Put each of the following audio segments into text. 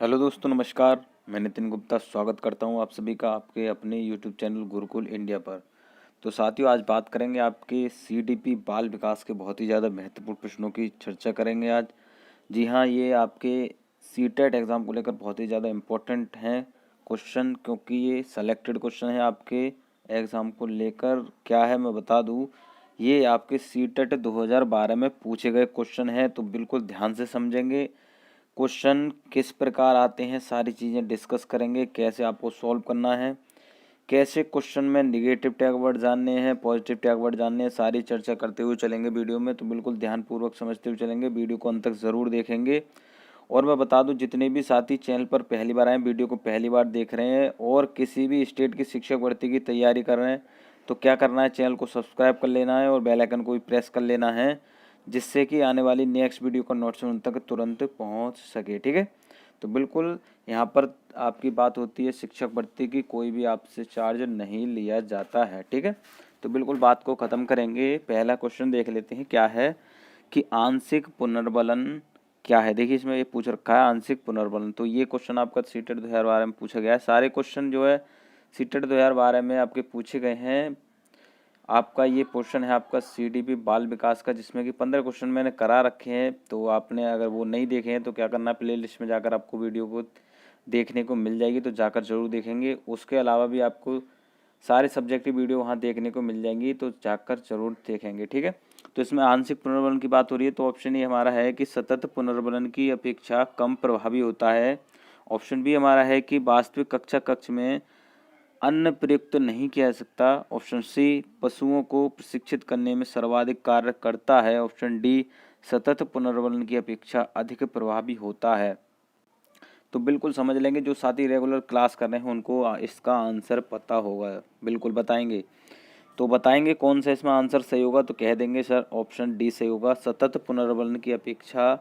Hello दोस्तों, नमस्कार। मैं नितिन गुप्ता स्वागत करता हूं आप सभी का आपके अपने यूट्यूब चैनल गुरुकुल इंडिया पर। तो साथियों, आज बात करेंगे आपके सीडीपी बाल विकास के बहुत ही ज़्यादा महत्वपूर्ण प्रश्नों की चर्चा करेंगे आज। जी हाँ, ये आपके सीटेट एग्ज़ाम को लेकर बहुत ही ज़्यादा इम्पोर्टेंट हैं क्वेश्चन, क्योंकि ये सेलेक्टेड क्वेश्चन है आपके एग्ज़ाम को लेकर। क्या है मैं बता दूँ, ये आपके सीटेट 2012 में पूछे गए क्वेश्चन है, तो बिल्कुल ध्यान से समझेंगे। क्वेश्चन किस प्रकार आते हैं सारी चीज़ें डिस्कस करेंगे, कैसे आपको सॉल्व करना है, कैसे क्वेश्चन में निगेटिव टैग वर्ड जानने हैं, पॉजिटिव टैग वर्ड जानने हैं, सारी चर्चा करते हुए चलेंगे वीडियो में। तो बिल्कुल ध्यानपूर्वक समझते हुए चलेंगे, वीडियो को अंत तक ज़रूर देखेंगे। और मैं बता दूं, जितने भी साथी चैनल पर पहली बार आए, वीडियो को पहली बार देख रहे हैं और किसी भी स्टेट की शिक्षक भर्ती की तैयारी कर रहे हैं, तो क्या करना है, चैनल को सब्सक्राइब कर लेना है और बेल आइकन को भी प्रेस कर लेना है, जिससे कि आने वाली नेक्स्ट वीडियो का नोटिफिकेशन तक तुरंत पहुंच सके। ठीक है, तो बिल्कुल यहाँ पर आपकी बात होती है शिक्षक भर्ती की, कोई भी आपसे चार्ज नहीं लिया जाता है। ठीक है, तो बिल्कुल बात को ख़त्म करेंगे। पहला क्वेश्चन देख लेते हैं, क्या है कि आंशिक पुनर्बलन क्या है। देखिए, इसमें ये पूछ रखा है आंशिक पुनर्बलन। तो ये क्वेश्चन आपका सीटेट 2012 में पूछा गया है। सारे क्वेश्चन जो है सीटेट 2012 में आपके पूछे गए हैं। आपका ये क्वेश्चन है आपका सीडीपी बाल विकास का, जिसमें कि 15 क्वेश्चन मैंने करा रखे हैं। तो आपने अगर वो नहीं देखे हैं तो क्या करना है, प्लेलिस्ट में जाकर आपको वीडियो को देखने को मिल जाएगी, तो जाकर जरूर देखेंगे। उसके अलावा भी आपको सारे सब्जेक्ट की वीडियो वहाँ देखने को मिल जाएंगी, तो जाकर जरूर देखेंगे। ठीक है, तो इसमें आंशिक पुनर्बलन की बात हो रही है, तो ऑप्शन ए हमारा है कि सतत पुनर्बलन की अपेक्षा कम प्रभावी होता है। ऑप्शन बी हमारा है कि वास्तविक कक्षा कक्ष में अन्न प्रयुक्त नहीं किया जा सकता। ऑप्शन सी पशुओं को प्रशिक्षित करने में सर्वाधिक कार्य करता है। ऑप्शन डी सतत पुनर्बलन की अपेक्षा अधिक प्रभावी होता है। तो बिल्कुल समझ लेंगे, जो साथी रेगुलर क्लास कर रहे हैं उनको इसका आंसर पता होगा, बिल्कुल बताएंगे। तो बताएंगे कौन सा इसमें आंसर सही होगा, तो कह देंगे सर ऑप्शन डी सही होगा, सतत पुनर्बलन की अपेक्षा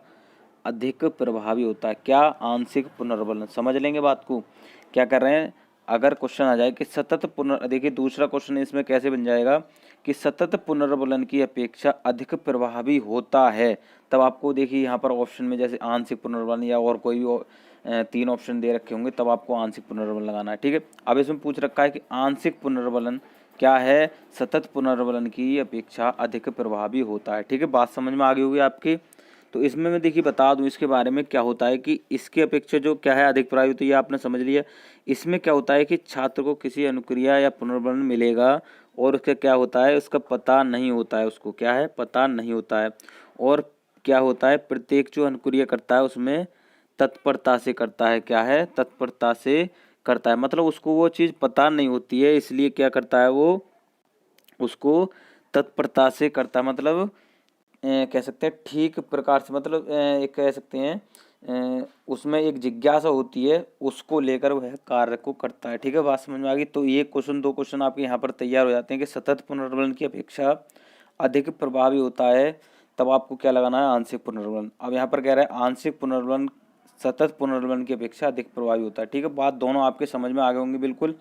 अधिक प्रभावी होता है। क्या आंशिक पुनर्बलन, समझ लेंगे बात को। क्या कर रहे हैं, अगर क्वेश्चन आ जाए कि सतत देखिए दूसरा क्वेश्चन इसमें कैसे बन जाएगा कि सतत पुनर्बलन की अपेक्षा अधिक प्रभावी होता है, तब आपको देखिए यहाँ पर ऑप्शन में जैसे आंशिक पुनर्बलन या और कोई भी तीन ऑप्शन दे रखे होंगे, तब आपको आंशिक पुनर्बलन लगाना है। ठीक है, अब इसमें पूछ रखा है कि आंशिक पुनर्बलन क्या है, सतत पुनर्बलन की अपेक्षा अधिक प्रभावी होता है। ठीक है, बात समझ में आ गई होगी आपकी। तो इसमें मैं देखिए बता दूं इसके बारे में, क्या होता है कि इसकी अपेक्षा जो क्या है अधिक प्रभावी, तो ये आपने समझ लिया। इसमें क्या होता है कि छात्र को किसी अनुक्रिया या पुनर्बलन मिलेगा और उसका क्या होता है, उसका पता नहीं होता है, उसको क्या है पता नहीं होता है। और क्या होता है, प्रत्येक जो अनुक्रिया करता है उसमें तत्परता से करता है, क्या है तत्परता से करता है, मतलब उसको वो चीज़ पता नहीं होती है, इसलिए क्या करता है वो उसको तत्परता से करता है। मतलब कह सकते हैं ठीक प्रकार से, मतलब एक कह सकते हैं उसमें एक जिज्ञासा होती है, उसको लेकर वह कार्य को करता है। ठीक है, बात समझ में आ गई। तो ये क्वेश्चन दो क्वेश्चन आपके यहाँ पर तैयार हो जाते हैं कि सतत पुनर्बलन की अपेक्षा अधिक प्रभावी होता है, तब आपको क्या लगाना है, आंशिक पुनर्बलन। अब यहाँ पर कह रहा है आंशिक पुनर्बलन सतत पुनर्बलन की अपेक्षा अधिक प्रभावी होता है। ठीक है, बात दोनों आपके समझ में आ गए होंगे बिल्कुल,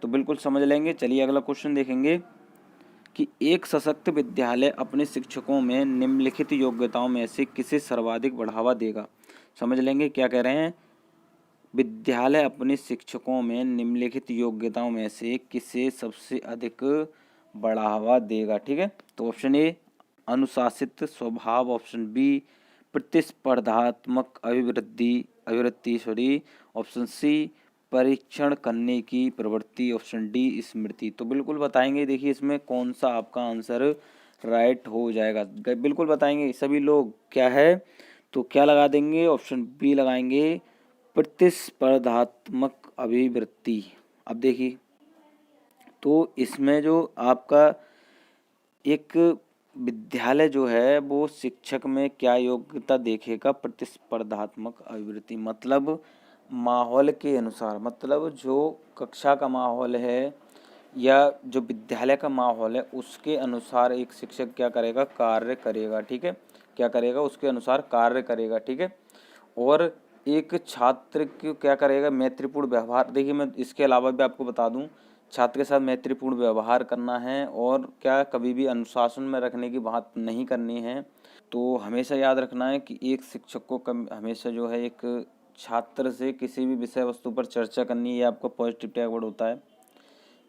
तो बिल्कुल समझ लेंगे। चलिए अगला क्वेश्चन देखेंगे कि एक सशक्त विद्यालय अपने शिक्षकों में निम्नलिखित योग्यताओं में से किसे सर्वाधिक बढ़ावा देगा। समझ लेंगे क्या कह रहे हैं, विद्यालय अपने शिक्षकों में निम्नलिखित योग्यताओं में से किसे सबसे अधिक बढ़ावा देगा। ठीक है, तो ऑप्शन ए अनुशासित स्वभाव, ऑप्शन बी प्रतिस्पर्धात्मक अभिवृत्ति, ऑप्शन सी परीक्षण करने की प्रवृत्ति, ऑप्शन डी स्मृति। तो बिल्कुल बताएंगे, देखिए इसमें कौन सा आपका आंसर राइट हो जाएगा, बिल्कुल बताएंगे सभी लोग। क्या है, तो क्या लगा देंगे, ऑप्शन बी लगाएंगे प्रतिस्पर्धात्मक अभिवृत्ति। अब देखिए, तो इसमें जो आपका एक विद्यालय जो है वो शिक्षक में क्या योग्यता देखेगा, प्रतिस्पर्धात्मक अभिवृत्ति, मतलब माहौल के अनुसार, मतलब जो कक्षा का माहौल है या जो विद्यालय का माहौल है उसके अनुसार एक शिक्षक क्या करेगा, कार्य करेगा। ठीक है, क्या करेगा, उसके अनुसार कार्य करेगा। ठीक है, और एक छात्र को क्या करेगा, मैत्रीपूर्ण व्यवहार। देखिए मैं इसके अलावा भी आपको बता दूं, छात्र के साथ मैत्रीपूर्ण व्यवहार करना है और क्या कभी भी अनुशासन में रखने की बात नहीं करनी है। तो हमेशा याद रखना है कि एक शिक्षक को हमेशा जो है एक छात्र से किसी भी विषय वस्तु पर चर्चा करनी, ये आपका पॉजिटिव टैग वर्ड होता है।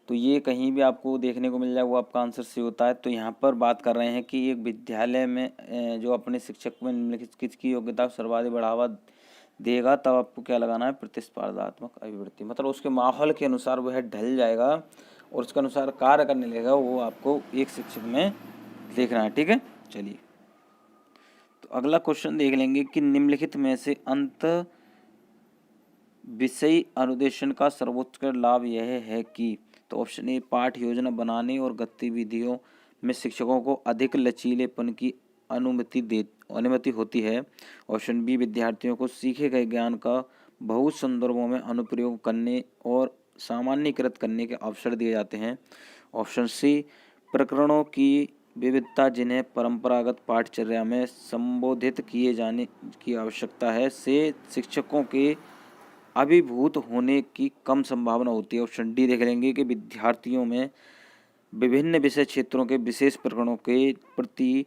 तो ये कहीं भी आपको देखने को मिल जाए वो आपका आंसर सही होता है। तो यहाँ पर बात कर रहे हैं कि एक विद्यालय में जो अपने शिक्षक में निम्नलिखित किसकी योग्यता को सर्वाधिक बढ़ावा देगा, तब आपको क्या लगाना है, प्रतिस्पर्धात्मक अभिवृत्ति। मतलब उसके माहौल के अनुसार वह ढल जाएगा और उसके अनुसार कार्य करने लगेगा, वो आपको एक शिक्षक में लिखना है। ठीक है, चलिए तो अगला क्वेश्चन देख लेंगे कि निम्नलिखित में से अंत विषयी अनुदेशन का सर्वोच्च लाभ यह है कि, तो ऑप्शन ए, पाठ योजना बनाने और गतिविधियों में शिक्षकों को अधिक लचीलेपन की अनुमति होती है। ऑप्शन बी, विद्यार्थियों को सीखे गए ज्ञान का बहुत संदर्भों में अनुप्रयोग करने और सामान्यीकृत करने के अवसर दिए जाते हैं। ऑप्शन सी, प्रकरणों की विविधता जिन्हें परंपरागत पाठचर्या में संबोधित किए जाने की आवश्यकता है से शिक्षकों के अभिभूत होने की कम संभावना होती है। ऑप्शन डी देख लेंगे कि विद्यार्थियों में विभिन्न विषय क्षेत्रों के विशेष प्रकरणों के प्रति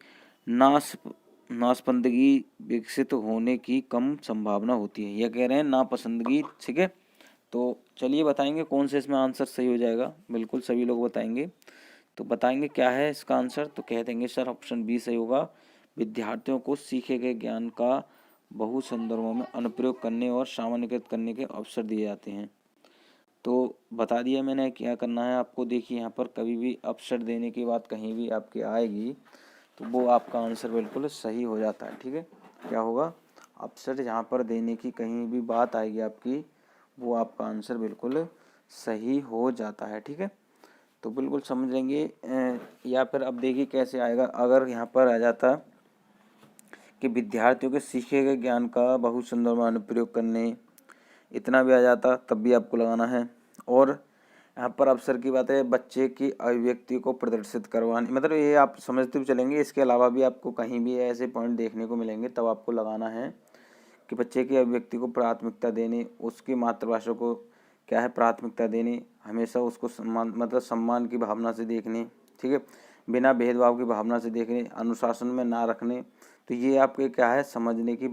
नापसंदगी विकसित होने की कम संभावना होती है। यह कह रहे हैं नापसंदगी। ठीक है, तो चलिए बताएंगे कौन से इसमें आंसर सही हो जाएगा। बिल्कुल सभी लोग बताएंगे। तो बताएंगे क्या है इसका आंसर, तो कह देंगे सर ऑप्शन बी सही होगा। विद्यार्थियों को सीखे गए ज्ञान का बहु संदर्भों में अनुप्रयोग करने और सामान्यीकृत करने के अवसर दिए जाते हैं। तो बता दिया मैंने क्या करना है आपको। देखिए यहाँ पर कभी भी अवसर देने की बात कहीं भी आपकी आएगी तो वो आपका आंसर बिल्कुल सही हो जाता है। ठीक है, क्या होगा, अवसर जहाँ पर देने की कहीं भी बात आएगी आपकी, वो आपका आंसर बिल्कुल सही हो जाता है। ठीक है, तो बिल्कुल समझ लेंगे। या फिर अब देखिए कैसे आएगा, अगर यहाँ पर आ जाता कि विद्यार्थियों के सीखे गए ज्ञान का बहुत संदर्भ में अनुप्रयोग करने, इतना भी आ जाता तब भी आपको लगाना है। और यहाँ पर अवसर की बात है, बच्चे की अभिव्यक्ति को प्रदर्शित करवाने, मतलब ये आप समझते हुए चलेंगे। इसके अलावा भी आपको कहीं भी ऐसे पॉइंट देखने को मिलेंगे, तब आपको लगाना है कि बच्चे की अभिव्यक्ति को प्राथमिकता देने, उसकी मातृभाषा को क्या है प्राथमिकता देने, हमेशा उसको सम्मान मतलब सम्मान की भावना से देखने। ठीक है, बिना भेदभाव की भावना से देखने, अनुशासन में ना रखने। तो ये आपके क्या है समझने की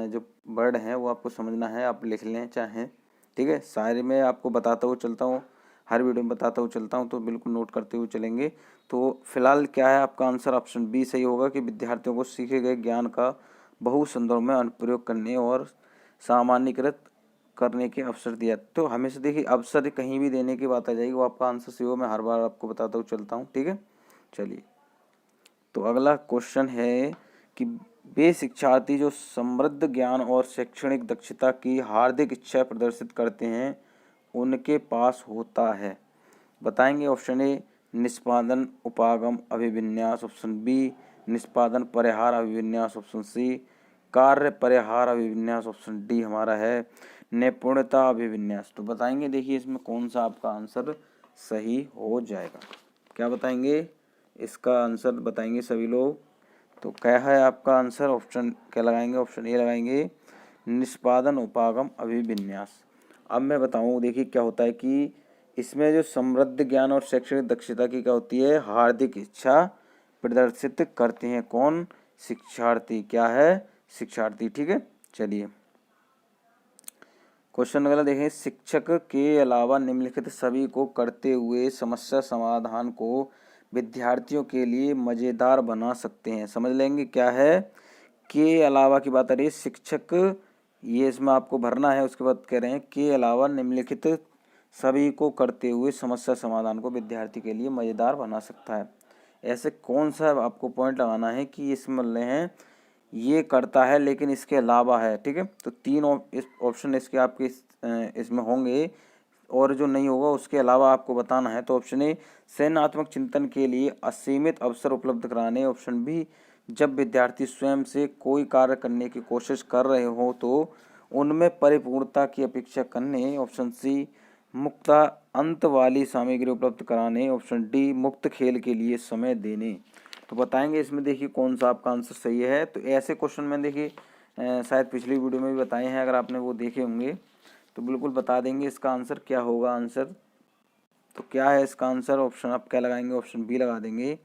जो वर्ड है वो आपको समझना है, आप लिख लें चाहें। ठीक है, सारे में आपको बताता हुआ चलता हूँ, हर वीडियो में बताता हुआ चलता हूँ, तो बिल्कुल नोट करते हुए चलेंगे। तो फिलहाल क्या है आपका आंसर ऑप्शन बी सही होगा कि विद्यार्थियों को सीखे गए ज्ञान का बहु संदर्भ में अनुप्रयोग करने और सामान्यीकृत करने के अवसर दिया। तो हमेशा देखिए अवसर कहीं भी देने की बात आ जाएगी, वो आपका आंसर सही हो, मैं हर बार आपको बताता हुआ चलता हूँ। ठीक है, चलिए तो अगला क्वेश्चन है कि वे शिक्षार्थी जो समृद्ध ज्ञान और शैक्षणिक दक्षता की हार्दिक इच्छा प्रदर्शित करते हैं उनके पास होता है। बताएंगे ऑप्शन ए, निष्पादन उपागम अभिविन्यास। ऑप्शन बी, निष्पादन परिहार अभिविन्यास। ऑप्शन सी, कार्य परिहार अभिविन्यास। ऑप्शन डी हमारा है निपुणता अभिविन्यास। तो बताएंगे देखिए इसमें कौन सा आपका आंसर सही हो जाएगा। क्या बताएंगे इसका आंसर, बताएंगे सभी लोग। तो क्या है आपका आंसर, ऑप्शन क्या लगाएंगे, ऑप्शन ए लगाएंगे निष्पादन उपागम अभिविन्यास। अब मैं बताऊं देखिए क्या होता है कि इसमें जो समृद्ध ज्ञान और शैक्षणिक दक्षता की क्या होती है, हार्दिक इच्छा प्रदर्शित करते हैं कौन, शिक्षार्थी। क्या है, शिक्षार्थी। ठीक है, चलिए क्वेश्चन अगला देखें, शिक्षक के अलावा निम्नलिखित सभी को करते हुए समस्या समाधान को विद्यार्थियों के लिए मज़ेदार बना सकते हैं। समझ लेंगे क्या है, के अलावा की बात आ रही है, शिक्षक ये इसमें आपको भरना है। उसके बाद कह रहे हैं के अलावा निम्नलिखित सभी को करते हुए समस्या समाधान को विद्यार्थी के लिए मज़ेदार बना सकता है। ऐसे कौन सा आपको पॉइंट लगाना है कि इसमें ले हैं ये करता है लेकिन इसके अलावा है। ठीक है, तो तीन ऑप्शन इसके आपके इसमें होंगे और जो नहीं होगा उसके अलावा आपको बताना है। तो ऑप्शन ए, सृजनात्मक चिंतन के लिए असीमित अवसर उपलब्ध कराने। ऑप्शन बी, जब विद्यार्थी स्वयं से कोई कार्य करने की कोशिश कर रहे हो तो उनमें परिपूर्णता की अपेक्षा करने। ऑप्शन सी, मुक्त अंत वाली सामग्री उपलब्ध कराने। ऑप्शन डी, मुक्त खेल के लिए समय देने। तो बताएंगे इसमें देखिए कौन सा आपका आंसर सही है। तो ऐसे क्वेश्चन में देखिए शायद पिछली वीडियो में भी बताए हैं, अगर आपने वो देखे होंगे तो बिल्कुल बता देंगे इसका आंसर क्या होगा आंसर। तो क्या है इसका आंसर, ऑप्शन आप क्या लगाएंगे, ऑप्शन बी लगा देंगे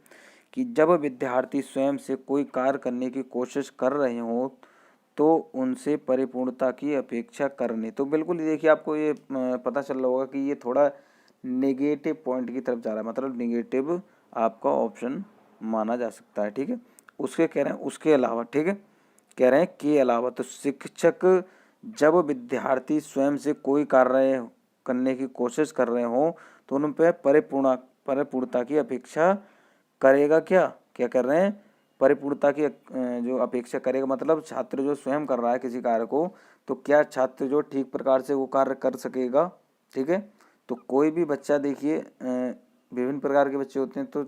कि जब विद्यार्थी स्वयं से कोई कार्य करने की कोशिश कर रहे हो तो उनसे परिपूर्णता की अपेक्षा करनी। तो बिल्कुल देखिए आपको ये पता चल रहा होगा कि ये थोड़ा नेगेटिव पॉइंट की तरफ जा रहा है, मतलब नेगेटिव आपका ऑप्शन माना जा सकता है। ठीक है, उसके कह रहे हैं उसके अलावा, ठीक है, कह रहे हैं के अलावा। तो शिक्षक जब विद्यार्थी स्वयं से कोई कार्य करने की कोशिश कर रहे हो तो उन पर परिपूर्णता की अपेक्षा करेगा। क्या क्या कर रहे हैं, परिपूर्णता की जो अपेक्षा करेगा, मतलब छात्र जो स्वयं कर रहा है किसी कार्य को, तो क्या छात्र जो ठीक प्रकार से वो कार्य कर सकेगा। ठीक है, तो कोई भी बच्चा देखिए विभिन्न प्रकार के बच्चे होते हैं, तो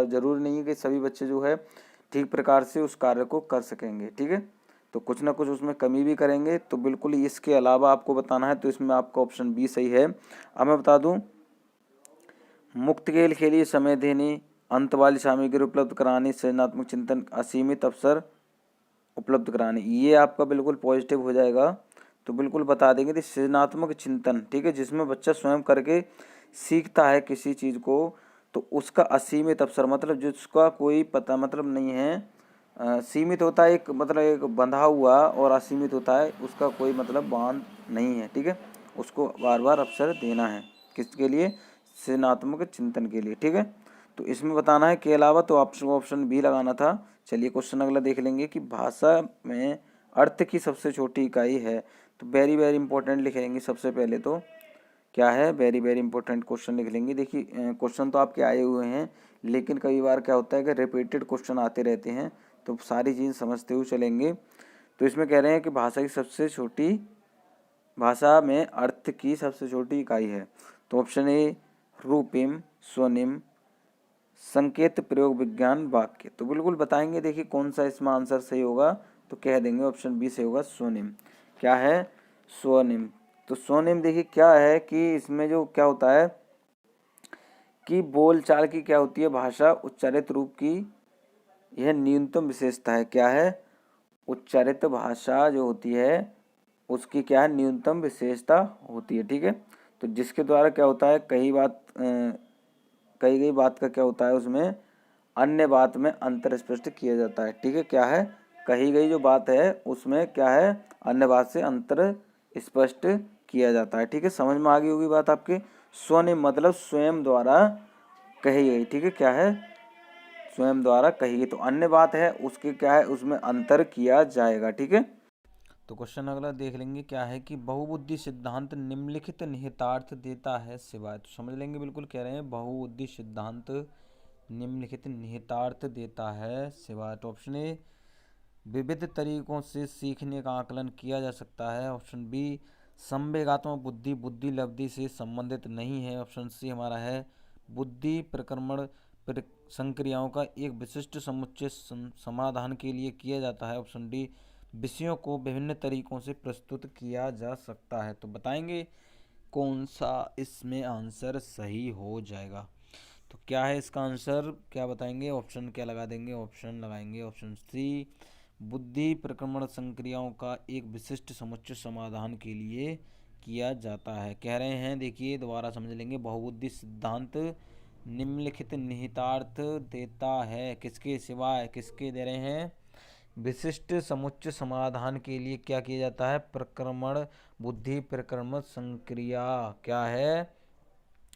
जरूरी नहीं है कि सभी बच्चे जो है ठीक प्रकार से उस कार्य को कर सकेंगे। ठीक है, तो कुछ ना कुछ उसमें कमी भी करेंगे। तो बिल्कुल इसके अलावा आपको बताना है, तो इसमें आपका ऑप्शन बी सही है। अब मैं बता दूं, मुक्त खेल के लिए समय देने, अंत वाली सामग्री उपलब्ध कराने, सृजनात्मक चिंतन, असीमित अवसर उपलब्ध कराने, ये आपका बिल्कुल पॉजिटिव हो जाएगा। तो बिल्कुल बता देंगे, तो सृजनात्मक चिंतन, ठीक है, जिसमें बच्चा स्वयं करके सीखता है किसी चीज़ को, तो उसका असीमित अवसर, मतलब जिसका कोई पता मतलब नहीं है। सीमित होता है एक, मतलब एक बंधा हुआ, और असीमित होता है उसका कोई मतलब बांध नहीं है। ठीक है, उसको बार बार अवसर देना है, किसके लिए, सृजनात्मक चिंतन के लिए। ठीक है, तो इसमें बताना है के अलावा, तो आपको ऑप्शन बी लगाना था। चलिए क्वेश्चन अगला देख लेंगे कि भाषा में अर्थ की सबसे छोटी इकाई है। तो वेरी वेरी इंपॉर्टेंट लिख लेंगे सबसे पहले, तो क्या है, वेरी वेरी इंपॉर्टेंट क्वेश्चन लिख लेंगे। देखिए क्वेश्चन तो आपके आए हुए हैं, लेकिन कई बार क्या होता है कि रिपीटेड क्वेश्चन आते रहते हैं, तो सारी चीज़ समझते हुए चलेंगे। तो इसमें कह रहे हैं कि भाषा में अर्थ की सबसे छोटी इकाई है। तो ऑप्शन ए रूपिम, स्वनिम, संकेत, प्रयोग, विज्ञान, वाक्य। तो बिल्कुल बताएंगे, देखिए कौन सा इसमें आंसर सही होगा, तो कह देंगे ऑप्शन बी सही होगा, स्वनिम। क्या है, स्वनिम। तो स्वनिम देखिए क्या है कि इसमें जो क्या होता है कि बोलचाल की क्या होती है, भाषा उच्चारित रूप की यह न्यूनतम विशेषता है। क्या है, उच्चारित भाषा जो होती है उसकी क्या है, न्यूनतम विशेषता होती है। ठीक है, तो जिसके द्वारा क्या होता है, कही गई बात का क्या होता है, उसमें अन्य बात में अंतर स्पष्ट किया जाता है। ठीक है, क्या है, कही गई जो बात है उसमें क्या है, अन्य बात से अंतर स्पष्ट किया जाता है। ठीक है, समझ में आ गई होगी बात आपके। स्वनिम मतलब स्वयं द्वारा कही गई। ठीक है, क्या है, स्वयं द्वारा कही गई, तो अन्य बात है उसके क्या है, उसमें अंतर किया जाएगा। ठीक है, तो क्वेश्चन अगला देख लेंगे, क्या है कि बहुबुद्धि सिद्धांत निम्नलिखित निहितार्थ देता है सिवाय। तो समझ लेंगे, बिल्कुल कह रहे हैं बहुबुद्धि सिद्धांत निम्नलिखित निहितार्थ देता है सिवाय। तो ऑप्शन ए विविध तरीकों से सीखने का आकलन किया जा सकता है। ऑप्शन बी संवेगात्मक बुद्धि बुद्धि लब्धि से संबंधित नहीं है। ऑप्शन सी हमारा है बुद्धि प्रक्रमण संक्रियाओं का एक विशिष्ट समुच्चय समाधान के लिए किया जाता है। ऑप्शन डी विषयों को विभिन्न तरीकों से प्रस्तुत किया जा सकता है। तो बताएंगे कौन सा इसमें आंसर सही हो जाएगा। तो क्या है इसका आंसर, क्या बताएंगे, ऑप्शन क्या लगा देंगे, ऑप्शन लगाएंगे ऑप्शन सी बुद्धि प्रक्रमण संक्रियाओं का एक विशिष्ट समुच्चय समाधान के लिए किया जाता है। कह रहे हैं, देखिए दोबारा समझ लेंगे, बहुबुद्धि सिद्धांत निम्नलिखित निहितार्थ देता है, किसके सिवाय, किसके दे रहे हैं, विशिष्ट समुच्चय समाधान के लिए क्या किया जाता है, प्रक्रमण बुद्धि प्रक्रमण संक्रिया। क्या है,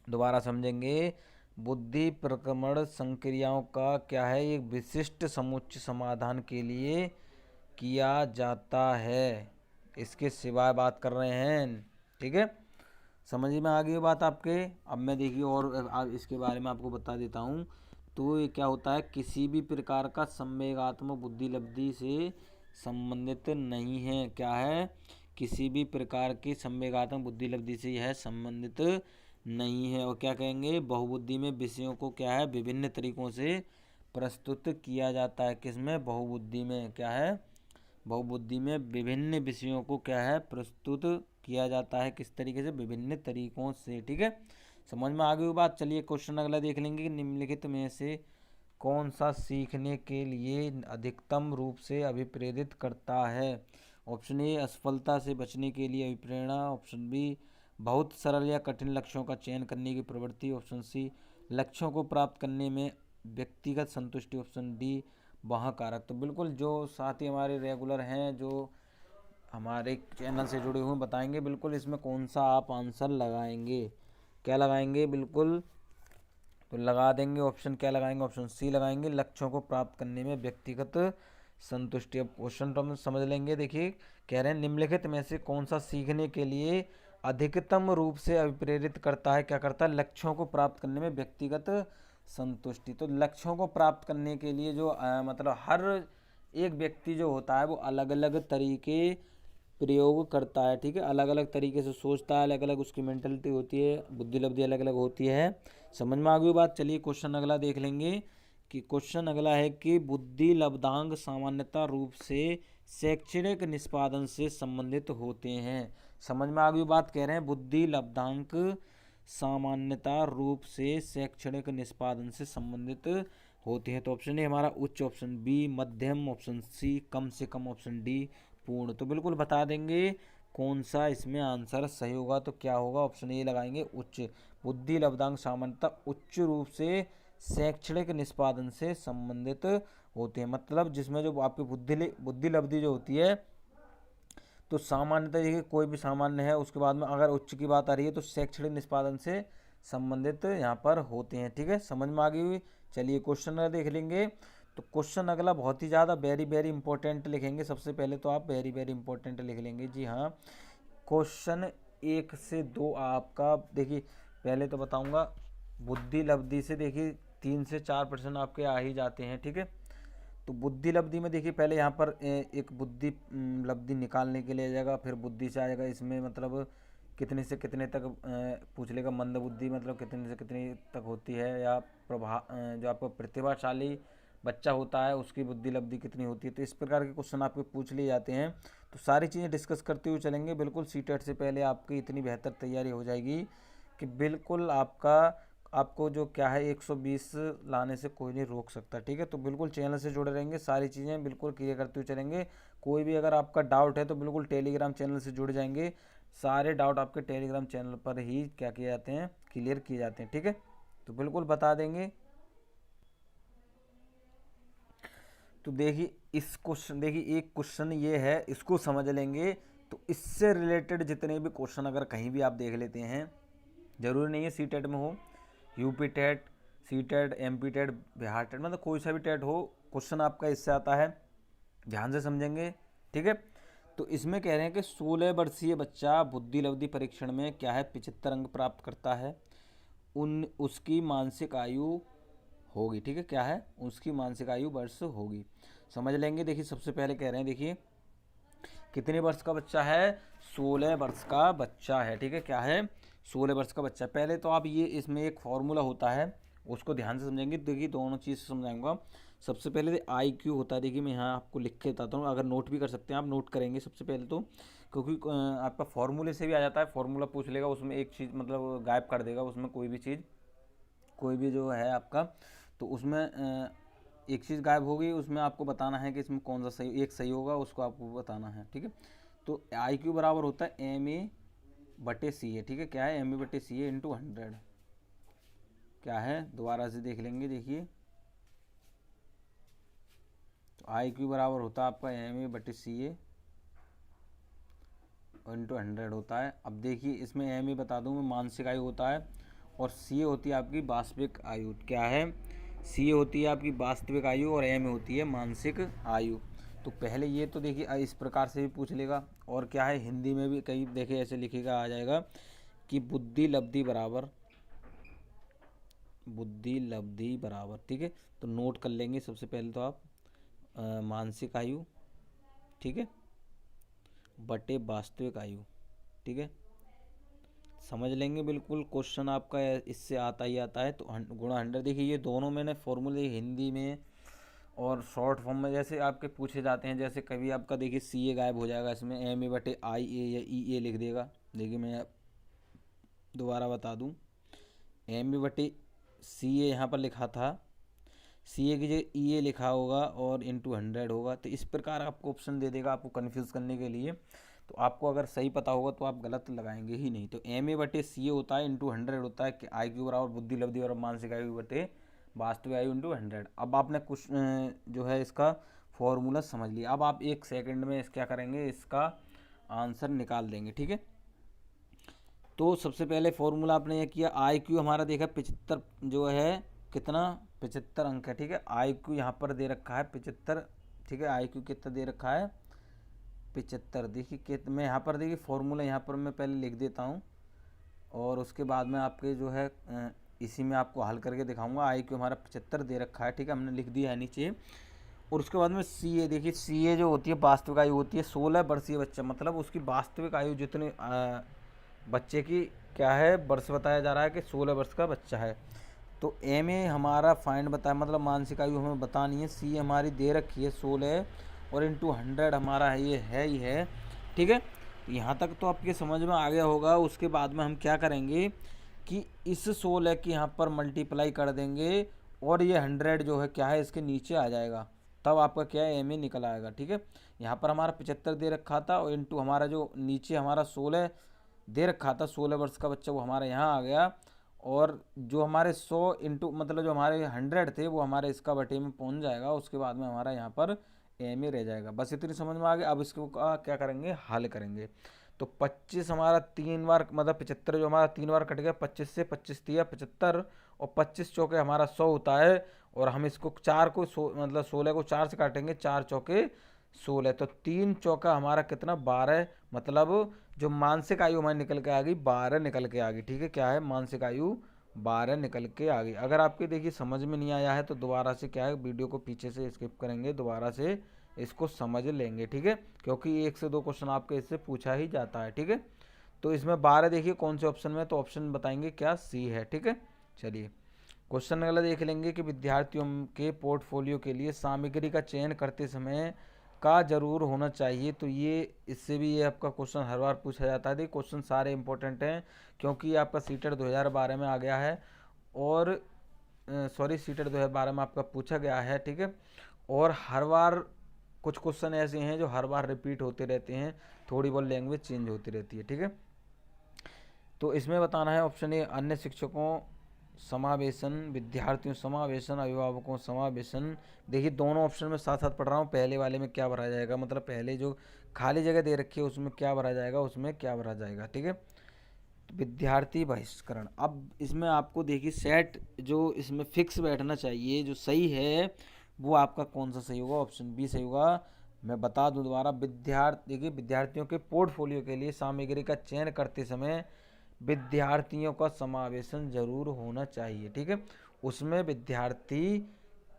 दोबारा समझेंगे, बुद्धि प्रक्रमण संक्रियाओं का क्या है, एक विशिष्ट समुच्चय समाधान के लिए किया जाता है, इसके सिवाय बात कर रहे हैं। ठीक है, समझ में आ गई बात आपके। अब मैं देखिए और इसके बारे में आपको बता देता हूँ। तो ये क्या होता है, किसी भी प्रकार का संवेगात्मक बुद्धि लब्धि से संबंधित नहीं है। क्या है, किसी भी प्रकार की संवेगात्मक बुद्धि लब्धि से यह संबंधित नहीं है। और क्या कहेंगे, बहुबुद्धि में विषयों को क्या है, विभिन्न तरीकों से प्रस्तुत किया जाता है। किसमें, बहुबुद्धि में क्या है, बहुबुद्धि में विभिन्न विषयों को क्या है, प्रस्तुत किया जाता है, किस तरीके से, विभिन्न तरीकों से। ठीक है, समझ में आ गई बात। चलिए क्वेश्चन अगला देख लेंगे कि निम्नलिखित में से कौन सा सीखने के लिए अधिकतम रूप से अभिप्रेरित करता है। ऑप्शन ए असफलता से बचने के लिए अभिप्रेरणा। ऑप्शन बी बहुत सरल या कठिन लक्ष्यों का चयन करने की प्रवृत्ति। ऑप्शन सी लक्ष्यों को प्राप्त करने में व्यक्तिगत संतुष्टि। ऑप्शन डी वहाँ कारक। तो बिल्कुल जो साथी हमारे रेगुलर हैं, जो हमारे चैनल से जुड़े हुए बताएंगे बिल्कुल इसमें कौन सा आप आंसर लगाएंगे। क्या लगाएंगे बिल्कुल, तो लगा देंगे ऑप्शन, क्या लगाएंगे, ऑप्शन सी लगाएंगे, लक्ष्यों को प्राप्त करने में व्यक्तिगत संतुष्टि। अब क्वेश्चन तो हम समझ लेंगे। देखिए कह रहे हैं निम्नलिखित में से कौन सा सीखने के लिए अधिकतम रूप से अभिप्रेरित करता है, क्या करता है, लक्ष्यों को प्राप्त करने में व्यक्तिगत संतुष्टि। तो लक्ष्यों को प्राप्त करने के लिए जो मतलब हर एक व्यक्ति जो होता है वो अलग अलग तरीके प्रयोग करता है, ठीक है, अलग अलग तरीके से सोचता है, अलग अलग उसकी मेंटलिटी होती है, बुद्धि लब्धि अलग अलग होती है। समझ में आ गई बात। चलिए क्वेश्चन अगला देख लेंगे कि क्वेश्चन अगला है कि बुद्धि लब्धांक सामान्यतः रूप से शैक्षणिक निष्पादन से संबंधित होते हैं। समझ में आ गई बात। कह रहे हैं बुद्धि लब्धांक सामान्यतः रूप से शैक्षणिक निष्पादन से संबंधित होते हैं। तो ऑप्शन ए हमारा उच्च, ऑप्शन बी मध्यम, ऑप्शन सी कम से कम, ऑप्शन डी पूर्ण। तो बिल्कुल बता देंगे कौन सा इसमें आंसर सही होगा। तो क्या होगा, ऑप्शन ए लगाएंगे उच्च। बुद्धि लब्धांक सामान्यतः उच्च रूप से शैक्षणिक निष्पादन से संबंधित होते हैं, मतलब जिसमें जो आपकी बुद्धि लब्धि जो होती है, तो सामान्यतः देखिए कोई भी सामान्य है, उसके बाद में अगर उच्च की बात आ रही है तो शैक्षणिक निष्पादन से संबंधित यहाँ पर होते हैं, ठीक है, समझ में आ गई हुई। चलिए क्वेश्चन देख लेंगे। तो क्वेश्चन अगला बहुत ही ज़्यादा वेरी वेरी इंपॉर्टेंट लिखेंगे। सबसे पहले तो आप वेरी वेरी इंपॉर्टेंट लिख लेंगे, जी हाँ। क्वेश्चन 1 से 2 आपका देखिए, पहले तो बताऊंगा बुद्धि लब्धि से देखिए 3 से 4% आपके आ ही जाते हैं, ठीक है। तो बुद्धि लब्धि में देखिए पहले यहाँ पर एक बुद्धि लब्धि निकालने के लिए आ जाएगा, फिर बुद्धि से आ जाएगा इसमें मतलब कितने से कितने तक पूछ लेगा, मंद बुद्धि मतलब कितने से कितने तक होती है, या जो आपको प्रतिभाशाली बच्चा होता है उसकी बुद्धि लब्धि कितनी होती है। तो इस प्रकार के क्वेश्चन आपके पूछ लिए जाते हैं। तो सारी चीज़ें डिस्कस करते हुए चलेंगे। बिल्कुल सीटेट से पहले आपकी इतनी बेहतर तैयारी हो जाएगी कि बिल्कुल आपको जो क्या है 120 लाने से कोई नहीं रोक सकता, ठीक है। तो बिल्कुल चैनल से जुड़े रहेंगे, सारी चीज़ें बिल्कुल क्लियर करते हुए चलेंगे। कोई भी अगर आपका डाउट है तो बिल्कुल टेलीग्राम चैनल से जुड़ जाएंगे। सारे डाउट आपके टेलीग्राम चैनल पर ही क्या किए जाते हैं, क्लियर किए जाते हैं, ठीक है। तो बिल्कुल बता देंगे। तो देखिए इस क्वेश्चन, देखिए एक क्वेश्चन ये है, इसको समझ लेंगे तो इससे रिलेटेड जितने भी क्वेश्चन अगर कहीं भी आप देख लेते हैं, जरूरी नहीं है सी टेट में हो, UP TET, C TET, M P TET, Bihar TET, मतलब कोई सा भी टेट हो, क्वेश्चन आपका इससे आता है, ध्यान से समझेंगे, ठीक है। तो इसमें कह रहे हैं कि 16 वर्षीय बच्चा बुद्धि लब्धि परीक्षण में क्या है 75 अंक प्राप्त करता है, उसकी मानसिक आयु होगी, ठीक है, क्या है, उसकी मानसिक आयु वर्ष होगी। समझ लेंगे। देखिए सबसे पहले कह रहे हैं, देखिए कितने वर्ष का बच्चा है, 16 वर्ष का बच्चा है, ठीक है, क्या है, 16 वर्ष का बच्चा। पहले तो आप ये इसमें एक फॉर्मूला होता है उसको ध्यान से समझेंगे। देखिए दोनों चीज़ समझाऊंगा। सबसे पहले आई क्यू होता है, देखिए मैं यहाँ आपको लिख के बताता हूँ, अगर नोट भी कर सकते हैं आप, नोट करेंगे सबसे पहले तो, क्योंकि आपका फॉर्मूले से भी आ जाता है, फॉर्मूला पूछ लेगा उसमें एक चीज़ मतलब गायब कर देगा उसमें, कोई भी चीज़, कोई भी जो है आपका, तो उसमें एक चीज़ गायब होगी, उसमें आपको बताना है कि इसमें कौन सा सही, एक सही होगा उसको आपको बताना है, ठीक है। तो आई क्यू बराबर होता है MA/CA, ठीक है, क्या है, MA/CA इंटू 100, क्या है, दोबारा से देख लेंगे। देखिए तो आई क्यू बराबर होता है आपका MA/CA इंटू 100 होता है। अब देखिए इसमें MA बता दूँ मैं मानसिक आयु होता है, और CA होती है आपकी वास्तविक आयु, क्या है, CA होती है आपकी वास्तविक आयु और MA होती है मानसिक आयु। तो पहले ये तो देखिए इस प्रकार से भी पूछ लेगा, और क्या है हिंदी में भी कहीं देखे ऐसे लिखेगा आ जाएगा कि बुद्धि लब्धि बराबर, ठीक है। तो नोट कर लेंगे सबसे पहले तो आप मानसिक आयु, ठीक है, बटे वास्तविक आयु, ठीक है, समझ लेंगे। बिल्कुल क्वेश्चन आपका इससे आता ही आता है। तो गुणा 100, देखिए ये दोनों मैंने फॉर्मूले हिंदी में और शॉर्ट फॉर्म में जैसे आपके पूछे जाते हैं, जैसे कभी आपका देखिए CA गायब हो जाएगा इसमें, MA/IA या EA लिख देगा। देखिए मैं दोबारा बता दूं, MA/CA यहाँ पर लिखा था, CA की जगह EA लिखा होगा और इंटू 100 होगा। तो इस प्रकार आपको ऑप्शन दे देगा आपको कन्फ्यूज़ करने के लिए। तो आपको अगर सही पता होगा तो आप गलत लगाएंगे ही नहीं। तो MA/CA होता है इंटू 100 होता है कि आई क्यू बराबर बुद्धि लब्धि और मानसिक आयु बटे वास्तविक आयु इंटू 100। अब आपने कुछ जो है इसका फॉर्मूला समझ लिया। अब आप 1 सेकंड में क्या करेंगे, इसका आंसर निकाल देंगे। ठीक है, तो सबसे पहले फॉर्मूला आपने ये किया, आई क्यू हमारा देखा 75 जो है कितना 75 अंक है। ठीक है, आई क्यू यहाँ पर दे रखा है 75। ठीक है, आई क्यू कितना दे रखा है 75। देखिए कि मैं यहाँ पर देखिए फॉर्मूला यहाँ पर मैं पहले लिख देता हूँ और उसके बाद में आपके जो है इसी में आपको हल करके दिखाऊंगा। आई क्यू हमारा 75 दे रखा है। ठीक है, हमने लिख दिया है नीचे। और उसके बाद में सी ए, देखिए सी ए जो होती है वास्तविक आयु होती है 16 वर्षीय बच्चा, मतलब उसकी वास्तविक आयु जितने बच्चे की क्या है वर्ष बताया जा रहा है कि 16 वर्ष का बच्चा है। तो एम ए हमारा फाइंड बताया, मतलब मानसिक आयु हमें बतानी है। सी हमारी दे रखी है 16 और इंटू 100 हमारा है ये है ही है। ठीक है, यहाँ तक तो आपके समझ में आ गया होगा। उसके बाद में हम क्या करेंगे कि इस 16 की यहाँ पर मल्टीप्लाई कर देंगे और ये 100 जो है क्या है इसके नीचे आ जाएगा, तब आपका क्या है एम ए निकल आएगा। ठीक है, यहाँ पर हमारा 75 दे रखा था और इंटू हमारा जो नीचे हमारा 16 दे रखा था 16 वर्ष का बच्चा, वो हमारा यहाँ आ गया। और जो हमारे 100 इंटू मतलब जो हमारे 100 थे वो हमारे इसका बटे में पहुँच जाएगा। उसके बाद में हमारा यहाँ पर एम ए रह जाएगा। बस इतनी समझ में आ गया। अब इसको क्या करेंगे, हल करेंगे। तो 25 हमारा 3 बार मतलब 75 जो हमारा 3 बार कट गया, 25 से 25 दिया 75 और 25 चौके हमारा 100 होता है। और हम इसको 4 को मतलब 16 को 4 से काटेंगे, 4 चौके 16, तो 3 चौका हमारा कितना 12, मतलब जो मानसिक आयु हमारी निकल के आ गई 12 निकल के आ गई। ठीक है, क्या है मानसिक आयु 12 निकल के आ गई। अगर आपके देखिए समझ में नहीं आया है तो दोबारा से क्या है वीडियो को पीछे से स्किप करेंगे, दोबारा से इसको समझ लेंगे। ठीक है, क्योंकि 1 से 2 क्वेश्चन आपके इससे पूछा ही जाता है। ठीक है, तो इसमें 12 देखिए कौन से ऑप्शन में, तो ऑप्शन बताएंगे क्या सी है। ठीक है, चलिए क्वेश्चन अगला देख लेंगे कि विद्यार्थियों के पोर्टफोलियो के लिए सामग्री का चयन करते समय का जरूर होना चाहिए। तो ये इससे भी ये आपका क्वेश्चन हर बार पूछा जाता है। देखिए क्वेश्चन सारे इंपॉर्टेंट हैं क्योंकि आपका सीटेट 2012 में आ गया है और सीटेट 2012 में आपका पूछा गया है। ठीक है, और हर बार कुछ क्वेश्चन ऐसे हैं जो हर बार रिपीट होते रहते हैं, थोड़ी बहुत लैंग्वेज चेंज होती रहती है। ठीक है, तो इसमें बताना है ऑप्शन ए अन्य शिक्षकों समावेशन, विद्यार्थियों समावेशन, अभिभावकों समावेशन। देखिए दोनों ऑप्शन में साथ साथ पढ़ रहा हूँ। पहले वाले में क्या भरा जाएगा, मतलब पहले जो खाली जगह दे रखी है उसमें क्या भरा जाएगा, उसमें क्या भरा जाएगा। ठीक है, तो विद्यार्थी बहिष्करण। अब इसमें आपको देखिए सेट जो इसमें फिक्स बैठना चाहिए, जो सही है वो आपका कौन सा सही होगा, ऑप्शन बी सही होगा। मैं बता दूं दोबारा, देखिए विद्यार्थियों के पोर्टफोलियो के लिए सामग्री का चयन करते समय विद्यार्थियों का समावेशन जरूर होना चाहिए। ठीक है, उसमें विद्यार्थी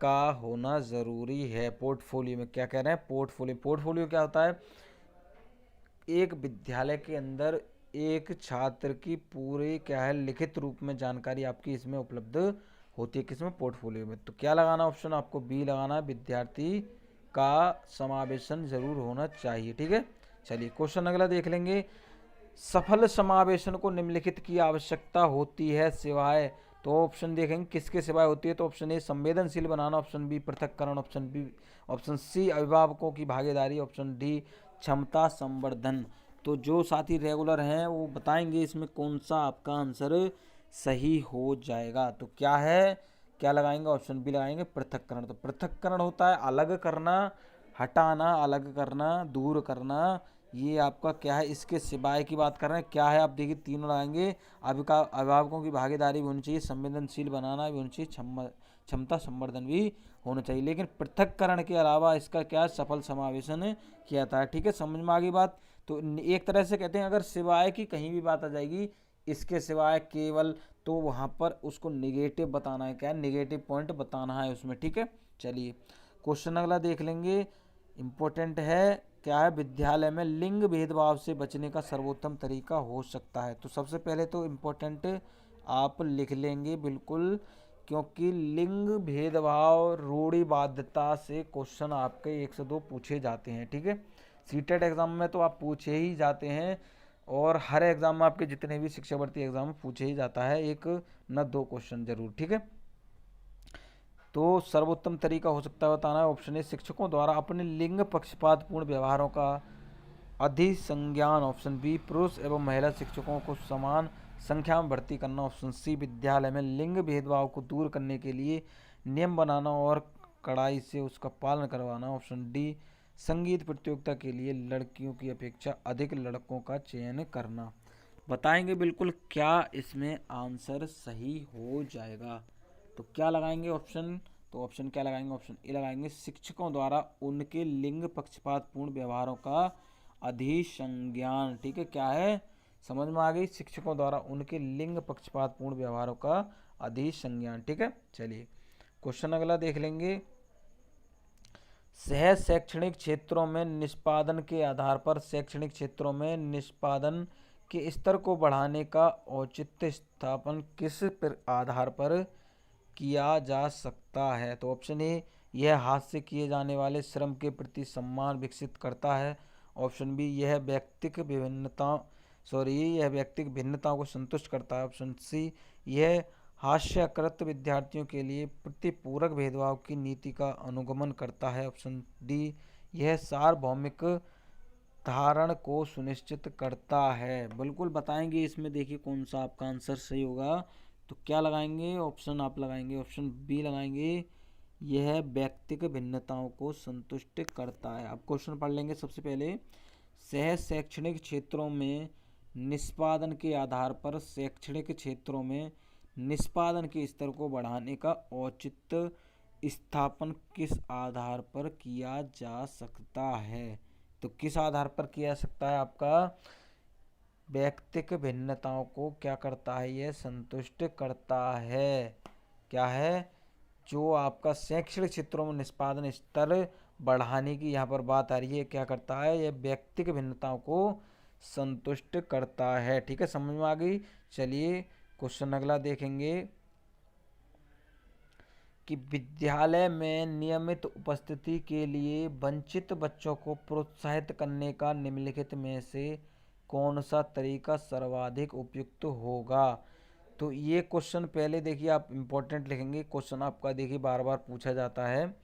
का होना ज़रूरी है। पोर्टफोलियो में क्या कह रहे हैं, पोर्टफोलियो क्या होता है, एक विद्यालय के अंदर एक छात्र की पूरी क्या है लिखित रूप में जानकारी आपकी इसमें उपलब्ध होती है, किसमें पोर्टफोलियो में। तो क्या लगाना ऑप्शन आपको बी लगाना है, विद्यार्थी का समावेशन जरूर होना चाहिए। ठीक है, चलिए क्वेश्चन अगला देख लेंगे। सफल समावेशन को निम्नलिखित की आवश्यकता होती है सिवाय, तो ऑप्शन देखेंगे किसके सिवाय होती है। तो ऑप्शन ए संवेदनशील बनाना, ऑप्शन बी पृथक्करण, ऑप्शन सी अभिभावकों की भागीदारी, ऑप्शन डी क्षमता संवर्धन। तो जो साथी रेगुलर हैं वो बताएंगे इसमें कौन सा आपका आंसर सही हो जाएगा। तो क्या है, क्या लगाएंगे, ऑप्शन बी लगाएंगे पृथक्करण। तो पृथक्करण होता है अलग करना, हटाना, अलग करना, दूर करना। ये आपका क्या है, इसके सिवाय की बात कर रहे हैं। क्या है आप देखिए तीनों लगाएंगे, अभिभावकों की भागीदारी भी होनी चाहिए, संवेदनशील बनाना भी होनी चाहिए, क्षमता संवर्धन भी होना चाहिए। लेकिन पृथक्करण के अलावा इसका क्या सफल समावेशन किया था। ठीक है, समझ में आ गई बात। तो एक तरह से कहते हैं अगर सिवाय की कहीं भी बात आ जाएगी, इसके सिवाय केवल, तो वहाँ पर उसको निगेटिव बताना है, क्या है निगेटिव पॉइंट बताना है उसमें। ठीक है, चलिए क्वेश्चन अगला देख लेंगे, इम्पोर्टेंट है। क्या है, विद्यालय में लिंग भेदभाव से बचने का सर्वोत्तम तरीका हो सकता है। तो सबसे पहले तो इम्पोर्टेंट आप लिख लेंगे बिल्कुल, क्योंकि लिंग भेदभाव रूढ़िवादिता से क्वेश्चन आपके 1 से 2 पूछे जाते हैं। ठीक है, सीटेट एग्जाम में तो आप पूछे ही जाते हैं और हर एग्जाम में आपके जितने भी शिक्षा भर्ती एग्जाम में पूछे ही जाता है, 1 न 2 क्वेश्चन जरूर। ठीक है, तो सर्वोत्तम तरीका हो सकता है बताना है ऑप्शन ए शिक्षकों द्वारा अपने लिंग पक्षपातपूर्ण व्यवहारों का अधिसंज्ञान, ऑप्शन बी पुरुष एवं महिला शिक्षकों को समान संख्या में भर्ती करना, ऑप्शन सी विद्यालय में लिंग भेदभाव को दूर करने के लिए नियम बनाना और कड़ाई से उसका पालन करवाना, ऑप्शन डी संगीत प्रतियोगिता के लिए लड़कियों की अपेक्षा अधिक लड़कों का चयन करना। बताएंगे बिल्कुल क्या इसमें आंसर सही हो जाएगा। तो क्या लगाएंगे ऑप्शन, तो ऑप्शन क्या लगाएंगे, ऑप्शन ए लगाएंगे, शिक्षकों द्वारा उनके लिंग पक्षपातपूर्ण व्यवहारों का अधिसंज्ञान। ठीक है, क्या है, समझ में आ गई, शिक्षकों द्वारा उनके लिंग पक्षपातपूर्ण व्यवहारों का अधिसंज्ञान। ठीक है, चलिए क्वेश्चन अगला देख लेंगे। सह शैक्षणिक क्षेत्रों में निष्पादन के आधार पर शैक्षणिक क्षेत्रों में निष्पादन के स्तर को बढ़ाने का औचित्य स्थापन किस आधार पर किया जा सकता है। तो ऑप्शन ए, यह हाथ से किए जाने वाले श्रम के प्रति सम्मान विकसित करता है। ऑप्शन बी, यह व्यक्तिक भिन्नताओं को संतुष्ट करता है। ऑप्शन सी, यह हास्याकृत विद्यार्थियों के लिए प्रतिपूरक भेदभाव की नीति का अनुगमन करता है। ऑप्शन डी, यह सार्वभौमिक धारण को सुनिश्चित करता है। बिल्कुल बताएंगे इसमें, देखिए कौन सा आपका आंसर सही होगा। तो क्या लगाएंगे, ऑप्शन आप लगाएंगे, ऑप्शन बी लगाएंगे, यह व्यक्तिगत भिन्नताओं को संतुष्ट करता है। अब क्वेश्चन पढ़ लेंगे सबसे पहले। सह शैक्षणिक क्षेत्रों में निष्पादन के आधार पर शैक्षणिक क्षेत्रों में निष्पादन के स्तर को बढ़ाने का औचित्य स्थापन किस आधार पर किया जा सकता है। तो किस आधार पर किया जा सकता है, आपका व्यक्तिक भिन्नताओं को क्या करता है, यह संतुष्ट करता है। क्या है, जो आपका शैक्षणिक क्षेत्रों में निष्पादन स्तर बढ़ाने की यहाँ पर बात आ रही है, क्या करता है, यह व्यक्तिक भिन्नताओं को संतुष्ट करता है। ठीक है, समझ में आ गई। चलिए क्वेश्चन अगला देखेंगे कि विद्यालय में नियमित उपस्थिति के लिए वंचित बच्चों को प्रोत्साहित करने का निम्नलिखित में से कौन सा तरीका सर्वाधिक उपयुक्त होगा। तो ये क्वेश्चन पहले देखिए आप इम्पोर्टेंट लिखेंगे, क्वेश्चन आपका देखिए बार बार पूछा जाता है।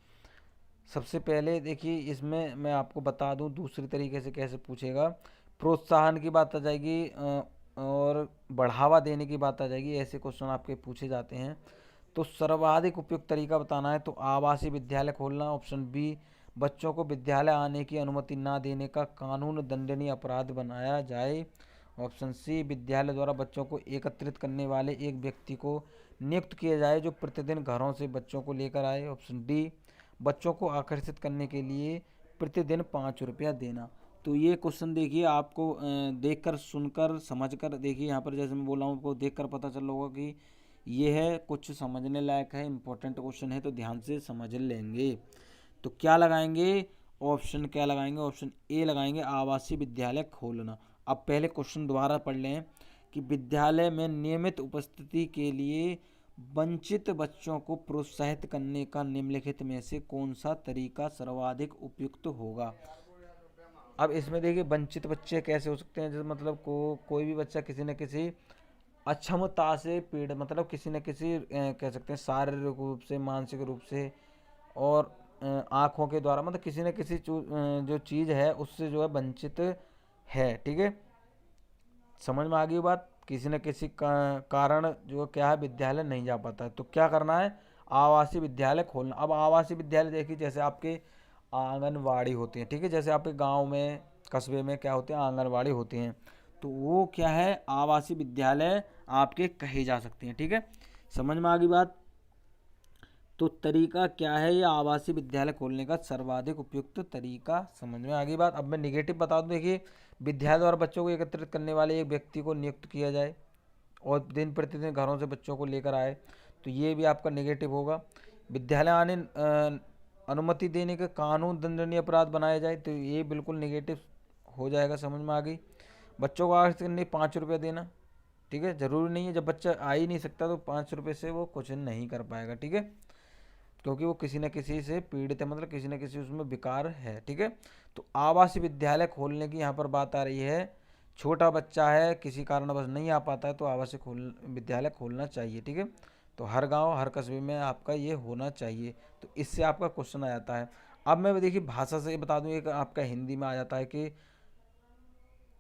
सबसे पहले देखिए इसमें मैं आपको बता दूं दूसरी तरीके से कैसे पूछेगा। प्रोत्साहन की बात आ जाएगी और बढ़ावा देने की बात आ जाएगी, ऐसे क्वेश्चन आपके पूछे जाते हैं। तो सर्वाधिक उपयुक्त तरीका बताना है तो आवासीय विद्यालय खोलना। ऑप्शन बी, बच्चों को विद्यालय आने की अनुमति ना देने का कानून दंडनीय अपराध बनाया जाए। ऑप्शन सी, विद्यालय द्वारा बच्चों को एकत्रित करने वाले एक व्यक्ति को नियुक्त किया जाए जो प्रतिदिन घरों से बच्चों को लेकर आए। ऑप्शन डी, बच्चों को आकर्षित करने के लिए प्रतिदिन 5 रुपया देना। तो ये क्वेश्चन देखिए आपको देखकर सुनकर समझकर देखिए, यहाँ पर जैसे मैं बोला हूँ आपको देखकर पता चल होगा कि ये है कुछ समझने लायक है, इंपॉर्टेंट क्वेश्चन है, तो ध्यान से समझ लेंगे। तो क्या लगाएंगे, ऑप्शन क्या लगाएंगे, ऑप्शन ए लगाएंगे, आवासीय विद्यालय खोलना। अब पहले क्वेश्चन दोबारा पढ़ लें कि विद्यालय में नियमित उपस्थिति के लिए वंचित बच्चों को प्रोत्साहित करने का निम्नलिखित में से कौन सा तरीका सर्वाधिक उपयुक्त होगा। अब इसमें देखिए वंचित बच्चे कैसे हो सकते हैं, जैसे मतलब कोई भी बच्चा किसी न किसी अक्षमता से पीड़ित, मतलब किसी न किसी कह सकते हैं शारीरिक रूप से, मानसिक रूप से और आँखों के द्वारा, मतलब किसी न किसी जो चीज़ है उससे जो है वंचित है। ठीक है, समझ में आ गई बात। किसी न किसी कारण जो क्या है विद्यालय नहीं जा पाता है, तो क्या करना है, आवासीय विद्यालय खोलना। अब आवासीय विद्यालय देखिए जैसे आपके आंगनवाड़ी होती है, ठीक है, जैसे आपके गांव में कस्बे में क्या होते हैं, आंगनवाड़ी होती हैं, तो वो क्या है आवासीय विद्यालय आपके कहे जा सकते हैं। ठीक है, समझ में आ गई बात। तो तरीका क्या है, ये आवासीय विद्यालय खोलने का सर्वाधिक उपयुक्त तरीका, समझ में आ गई बात। अब मैं निगेटिव बता दूं, देखिए विद्यालय द्वारा बच्चों को एकत्रित करने वाले एक व्यक्ति को नियुक्त किया जाए और दिन प्रतिदिन घरों से बच्चों को लेकर आए, तो ये भी आपका निगेटिव होगा। विद्यालय आने अनुमति देने का कानून दंडनीय अपराध बनाया जाए, तो ये बिल्कुल निगेटिव हो जाएगा, समझ में आ गई। बच्चों को आकर्षित करने 5 रुपये देना, ठीक है, ज़रूरी नहीं है, जब बच्चा आ ही नहीं सकता तो 5 रुपये से वो कुछ नहीं कर पाएगा। ठीक है, क्योंकि वो किसी न किसी से पीड़ित है, मतलब किसी न किसी उसमें विकार है। ठीक है, तो आवासीय विद्यालय खोलने की यहाँ पर बात आ रही है। छोटा बच्चा है, किसी कारणवश नहीं आ पाता है, तो आवासीय विद्यालय खोलना चाहिए। ठीक है, तो हर गांव हर कस्बे में आपका ये होना चाहिए, तो इससे आपका क्वेश्चन आ जाता है। अब मैं देखिए भाषा से बता दूं, एक आपका हिंदी में आ जाता है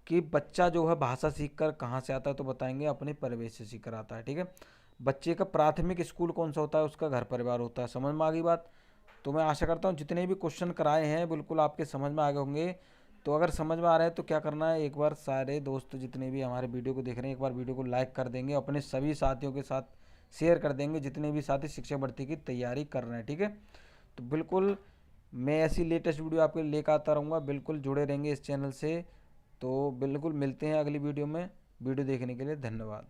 कि बच्चा जो है भाषा सीखकर कहाँ से आता है, तो बताएंगे अपने परिवेश से सीखकर आता है। ठीक है, बच्चे का प्राथमिक स्कूल कौन सा होता है, उसका घर परिवार होता है, समझ में आ गई बात। तो मैं आशा करता हूँ जितने भी क्वेश्चन कराए हैं बिल्कुल आपके समझ में आ गए होंगे। तो अगर समझ में आ रहा है तो क्या करना है, एक बार सारे दोस्त जितने भी हमारे वीडियो को देख रहे हैं एक बार वीडियो को लाइक कर देंगे, अपने सभी साथियों के साथ शेयर कर देंगे जितने भी साथी शिक्षक भर्ती की तैयारी कर रहे हैं, ठीक है। तो बिल्कुल मैं ऐसी लेटेस्ट वीडियो आपके लिए लेकर आता रहूँगा, बिल्कुल जुड़े रहेंगे इस चैनल से। तो बिल्कुल मिलते हैं अगली वीडियो में। वीडियो देखने के लिए धन्यवाद।